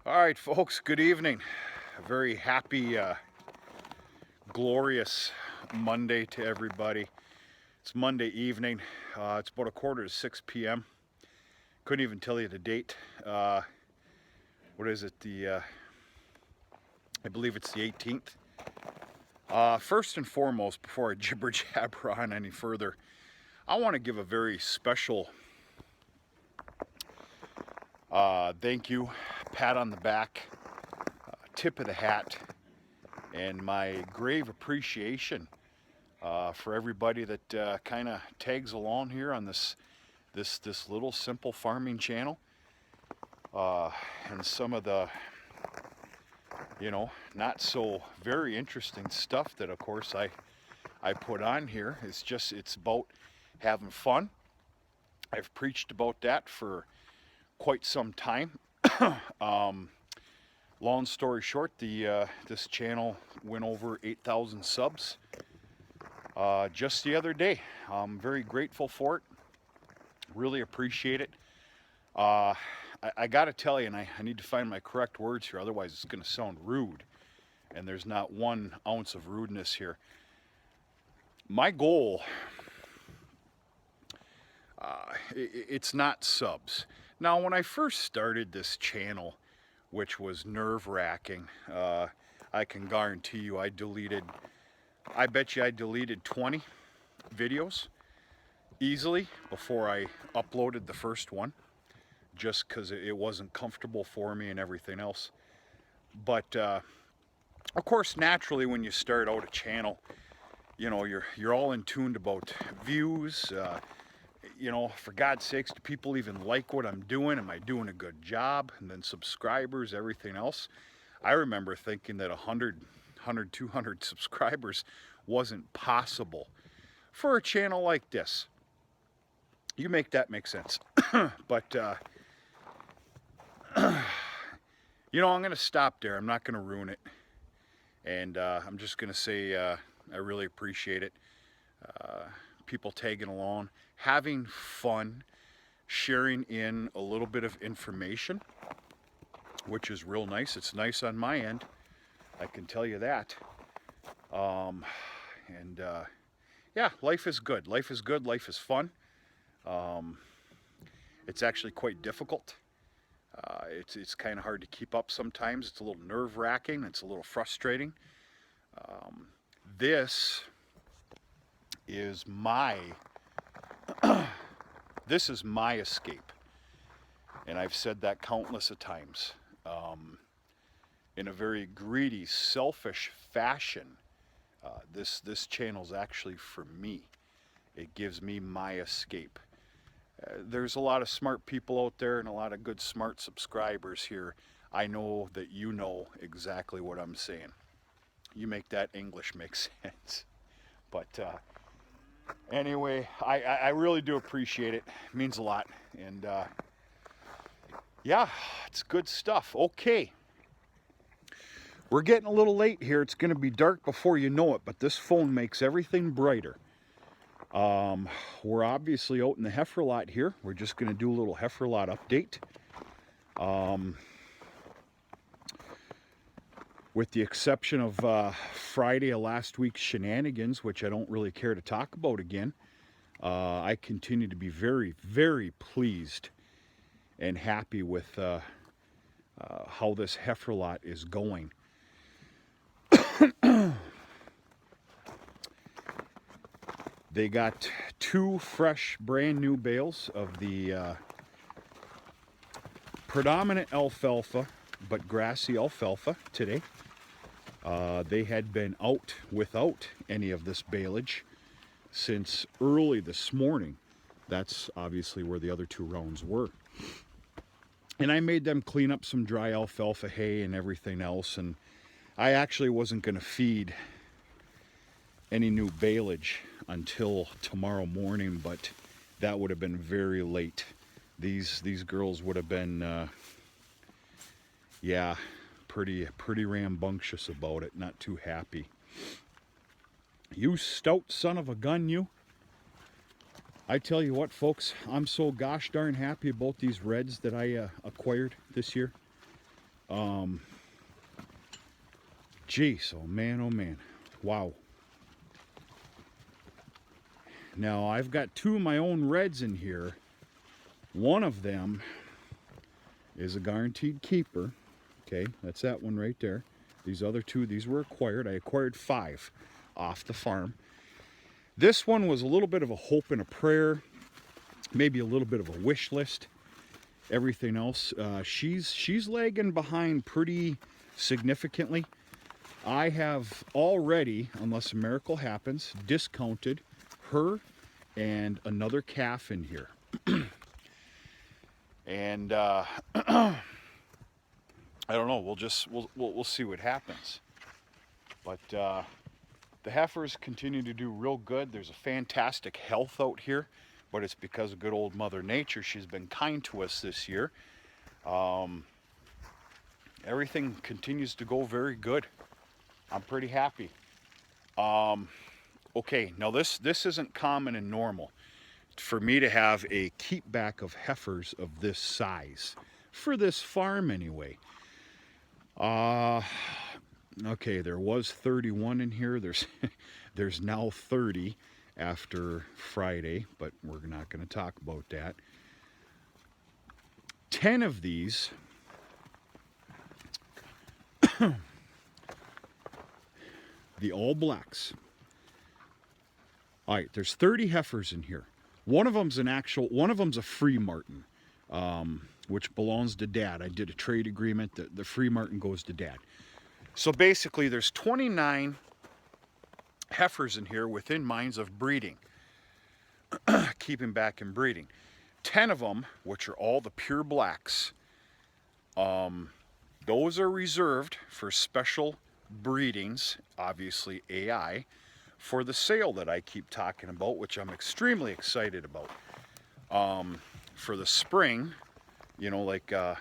All right, folks, good evening. A very happy, glorious Monday to everybody. It's Monday evening. It's about 5:45 p.m. Couldn't even tell you the date. What is it? I believe it's the 18th. First and foremost, before I jibber jabber on any further, I want to give a very special thank you, pat on the back, tip of the hat, and my grave appreciation for everybody that kind of tags along here on this little simple farming channel, and some of the not so very interesting stuff that of course I put on here. It's about having fun. I've preached about that for quite some time. Long story short, this channel went over 8,000 subs just the other day. I'm very grateful for it. Really appreciate it. I got to tell you, and I need to find my correct words here, otherwise it's going to sound rude, and there's not 1 ounce of rudeness here. My goal, it's not subs. Now, when I first started this channel, which was nerve-wracking, I can guarantee you I bet you I deleted 20 videos easily before I uploaded the first one, just because it wasn't comfortable for me and everything else. But of course, naturally, when you start out a channel, you're all in tuned about views. For God's sakes, do people even like what I'm doing? Am I doing a good job? And then subscribers, everything else. I remember thinking that 200 subscribers wasn't possible for a channel like this. You make that make sense. But, I'm going to stop there. I'm not going to ruin it. And I'm just going to say I really appreciate it. People tagging along, having fun, sharing in a little bit of information, which is real nice. It's nice on my end, I can tell you that. Yeah, life is good. Life is good. Life is fun. It's actually quite difficult. It's kind of hard to keep up sometimes. It's a little nerve-wracking. It's a little frustrating. This is my escape, and I've said that countless of times. In a very greedy, selfish fashion, this channel's actually for me. It gives me my escape. There's a lot of smart people out there and a lot of good smart subscribers here. I know that you know exactly what I'm saying. You make that English make sense. But anyway, I really do appreciate it. It means a lot. And yeah, it's good stuff. Okay. We're getting a little late here. It's going to be dark before you know it, but this phone makes everything brighter. We're obviously out in the heifer lot here. We're just going to do a little heifer lot update. With the exception of Friday of last week's shenanigans, which I don't really care to talk about again, I continue to be very, very pleased and happy with how this heifer lot is going. They got 2 fresh, brand new bales of the predominant alfalfa, but grassy alfalfa today. They had been out without any of this baleage since early this morning. That's obviously where the other 2 rounds were. And I made them clean up some dry alfalfa hay and everything else. And I actually wasn't going to feed any new baleage until tomorrow morning, but that would have been very late. These girls would have been, yeah, pretty rambunctious about it. Not too happy. You stout son of a gun, you. I tell you what, folks, I'm so gosh darn happy about these reds that I acquired this year. Jeez, oh man, wow. Now I've got two of my own reds in here. One of them is a guaranteed keeper. Okay, that's that one right there. These other two, these were acquired. I acquired 5 off the farm. This one was a little bit of a hope and a prayer, maybe a little bit of a wish list. Everything else, she's lagging behind pretty significantly. I have already, unless a miracle happens, discounted her and another calf in here. And I don't know. We'll see what happens. But the heifers continue to do real good. There's a fantastic health out here, but it's because of good old Mother Nature. She's been kind to us this year. Everything continues to go very good. I'm pretty happy. Okay, now this isn't common and normal for me to have a keep back of heifers of this size for this farm anyway. Okay, there was 31 in here. There's now 30 after Friday, but we're not going to talk about that. 10 of these the all blacks. All right, there's 30 heifers in here. One of them's a free martin, which belongs to Dad. I did a trade agreement. The free martin goes to Dad. So basically, there's 29 heifers in here within minds of breeding, keeping back and breeding. 10 of them, which are all the pure blacks, those are reserved for special breedings, obviously AI, for the sale that I keep talking about, which I'm extremely excited about. For the spring, you know, like the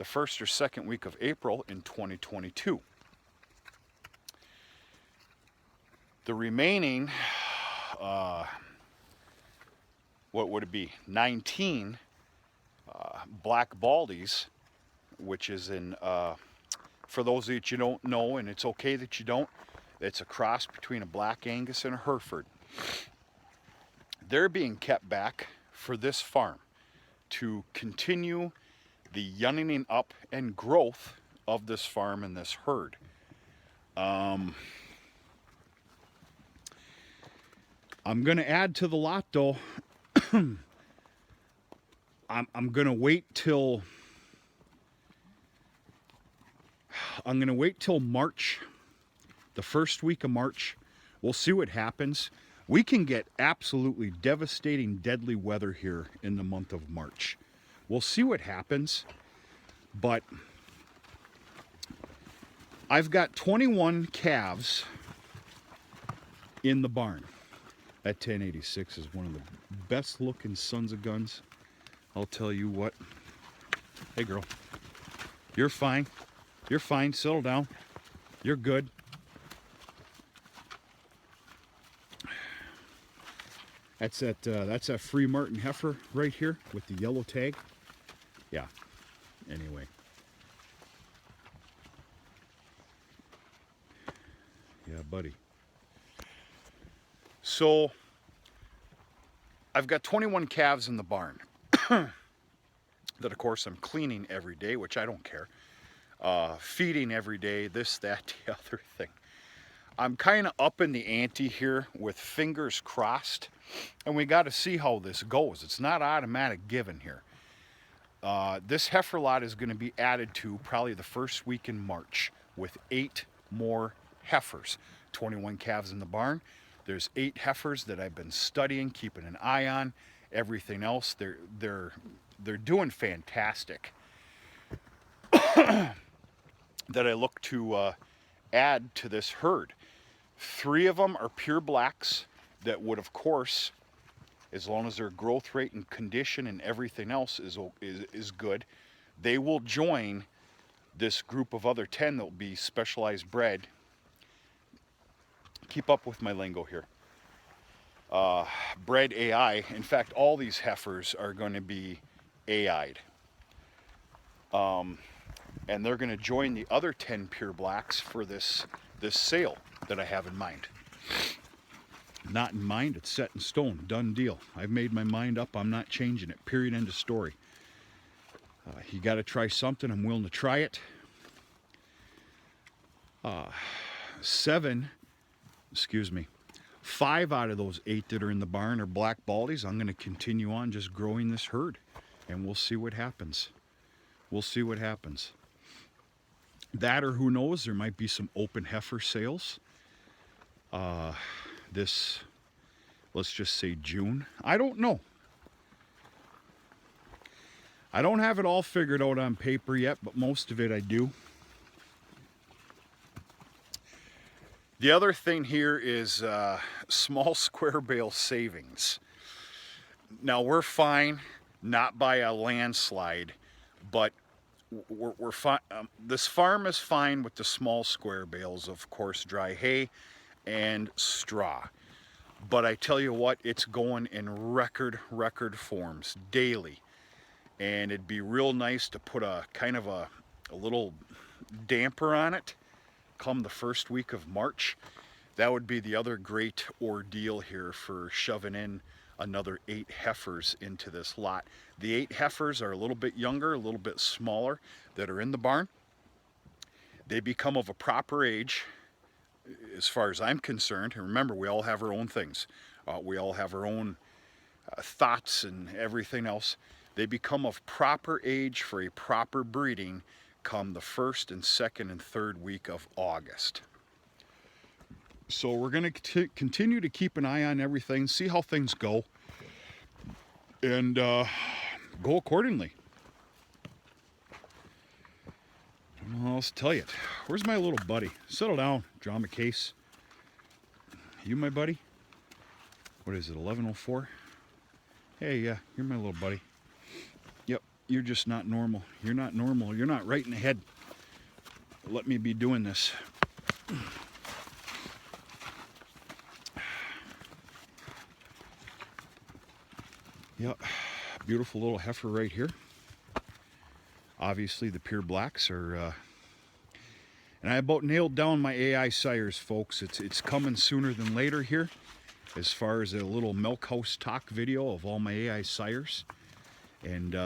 first or second week of April in 2022. The remaining, what would it be, 19 black baldies, which is in, for those that you don't know, and it's okay that you don't, it's a cross between a black Angus and a Hereford. They're being kept back for this farm to continue the younging up and growth of this farm and this herd. I'm going to add to the lot though. I'm going to wait till March, the first week of March. We'll see what happens. We can get absolutely devastating, deadly weather here in the month of March. We'll see what happens, but I've got 21 calves in the barn. That 1086 is one of the best looking sons of guns. I'll tell you what. Hey girl, you're fine. You're fine, settle down. You're good. That's that free martin heifer right here with the yellow tag. Yeah, anyway. Yeah, buddy. So, I've got 21 calves in the barn that, of course, I'm cleaning every day, which I don't care. Feeding every day, this, that, the other thing. I'm kind of up in the ante here with fingers crossed, and we got to see how this goes. It's not automatic given here. This heifer lot is going to be added to probably the first week in March with 8 more heifers. 21 calves in the barn. There's 8 heifers that I've been studying, keeping an eye on. Everything else, they're doing fantastic. That I look to add to this herd. 3 of them are pure blacks that would, of course, as long as their growth rate and condition and everything else is good, they will join this group of other 10 that will be specialized bred. Keep up with my lingo here. Bred AI. In fact, all these heifers are going to be AI'd. and they're going to join the other 10 pure blacks for this sale that I have in mind. Not in mind, it's set in stone, done deal. I've made my mind up, I'm not changing it, period, end of story. You got to try something, I'm willing to try it. 5 out of those 8 that are in the barn are black baldies. I'm going to continue on just growing this herd, and we'll see what happens. We'll see what happens. That, or who knows, there might be some open heifer sales. This, let's just say June. I don't know. I don't have it all figured out on paper yet, but most of it I do. The other thing here is small square bale savings. Now we're fine, not by a landslide, but we're fine. This farm is fine with the small square bales of coarse dry hay and straw. But I tell you what, it's going in record forms daily. And it'd be real nice to put a kind of a little damper on it come the first week of March. That would be the other great ordeal here for shoving in another 8 heifers into this lot. The 8 heifers are a little bit younger, a little bit smaller, that are in the barn. They become of a proper age as far as I'm concerned. And remember, we all have our own things. We all have our own thoughts and everything else. They become of proper age for a proper breeding come the 1st and 2nd and 3rd week of August. So we're going to continue to keep an eye on everything, see how things go, and go accordingly. I don't know what else to tell you. Where's my little buddy? Settle down, John McCase. You my buddy? What is it, 1104? Hey, yeah, you're my little buddy. Yep, you're just not normal. You're not normal. You're not right in the head. Let me be doing this. Yep, beautiful little heifer right here. Obviously the pure blacks are, and I about nailed down my AI sires, folks. It's coming sooner than later here, as far as a little milk house talk video of all my AI sires and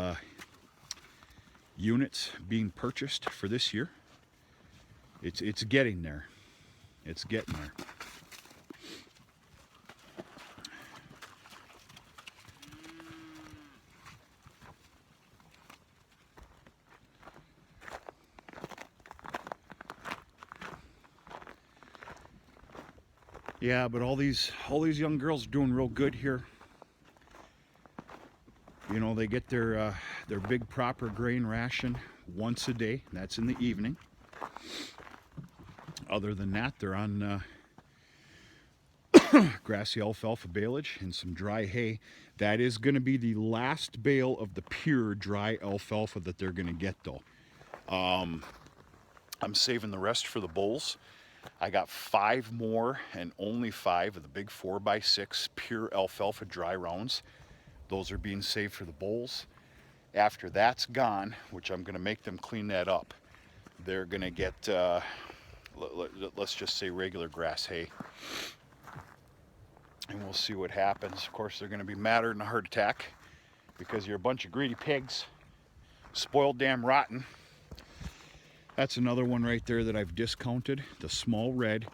units being purchased for this year. It's getting there. It's getting there. Yeah, but all these young girls are doing real good here. You know, they get their big proper grain ration once a day. That's in the evening. Other than that, they're on grassy alfalfa baleage and some dry hay. That is going to be the last bale of the pure dry alfalfa that they're going to get, though. I'm saving the rest for the bulls. I got 5 more, and only 5 of the big 4x6 pure alfalfa dry rounds. Those are being saved for the bulls. After that's gone, which I'm going to make them clean that up, they're going to get, let's just say, regular grass hay. And we'll see what happens. Of course, they're going to be madder than a heart attack because you're a bunch of greedy pigs. Spoiled damn rotten. That's another one right there that I've discounted, the small red,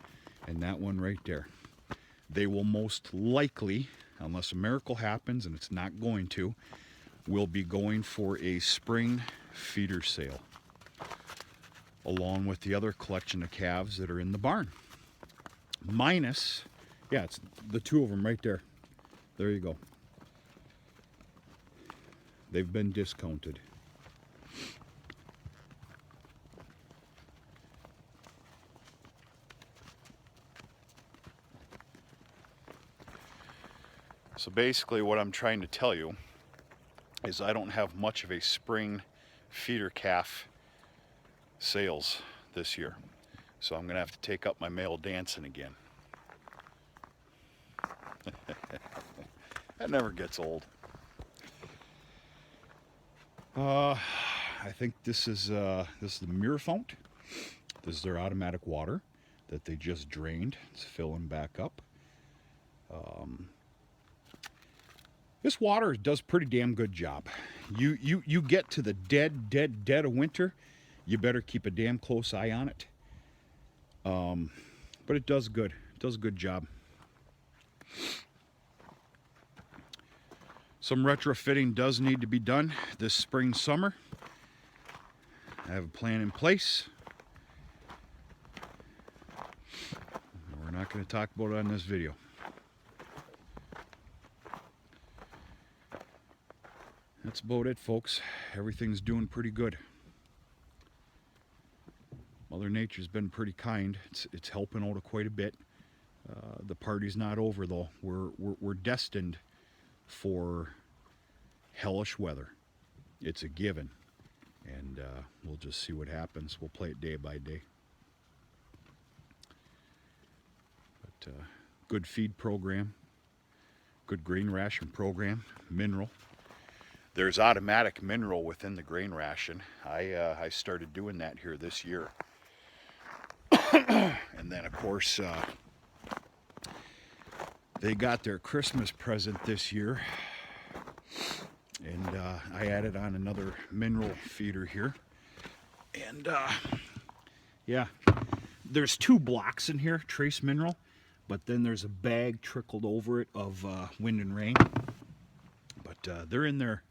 and that one right there. They will most likely, unless a miracle happens, and it's not going to, will be going for a spring feeder sale, along with the other collection of calves that are in the barn. Minus, yeah, it's the 2 of them right there. There you go. They've been discounted. So basically what I'm trying to tell you is I don't have much of a spring feeder calf sales this year. So I'm going to have to take up my male dancing again. That never gets old. I think this is the mirror fount. This is their automatic water that they just drained. It's filling back up. This water does pretty damn good job. You get to the dead of winter, you better keep a damn close eye on it. But it does good. It does a good job. Some retrofitting does need to be done this spring, summer. I have a plan in place. We're not going to talk about it on this video. That's about it, folks. Everything's doing pretty good. Mother Nature's been pretty kind. It's helping out quite a bit. The party's not over though. We're destined for hellish weather. It's a given, and we'll just see what happens. We'll play it day by day. But good feed program, good grain ration program, mineral. There's automatic mineral within the grain ration. I started doing that here this year. And then of course they got their Christmas present this year, and I added on another mineral feeder here. And yeah, there's 2 blocks in here, trace mineral, but then there's a bag trickled over it of wind and rain. But they're in there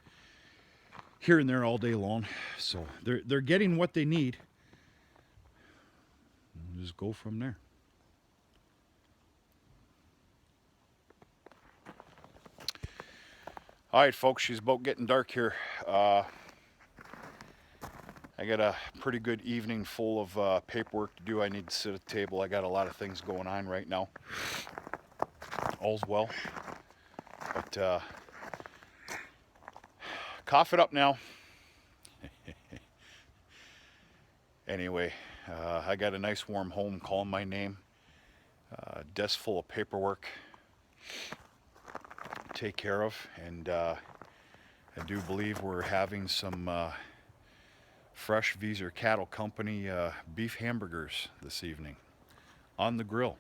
here and there all day long, so they're getting what they need. We'll just go from there. All right, folks, she's about getting dark here. I got a pretty good evening full of paperwork to do. I need to sit at the table. I got a lot of things going on right now. All's well. But cough it up now. Anyway, I got a nice warm home calling my name. Desk full of paperwork to take care of, and I do believe we're having some fresh Vieser Cattle Company beef hamburgers this evening on the grill.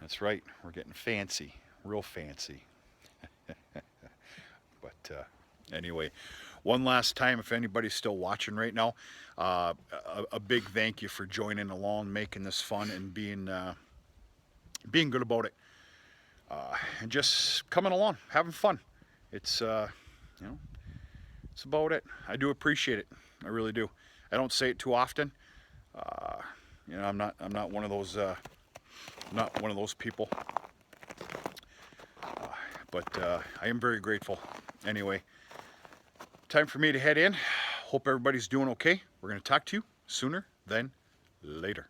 That's right, we're getting fancy, real fancy. But anyway, one last time, if anybody's still watching right now, a big thank you for joining along, making this fun, and being good about it, and just coming along, having fun. It's you know, it's about it. I do appreciate it. I really do. I don't say it too often. You know, I'm not one of those people. But I am very grateful. Anyway, time for me to head in. Hope everybody's doing okay. We're going to talk to you sooner than later.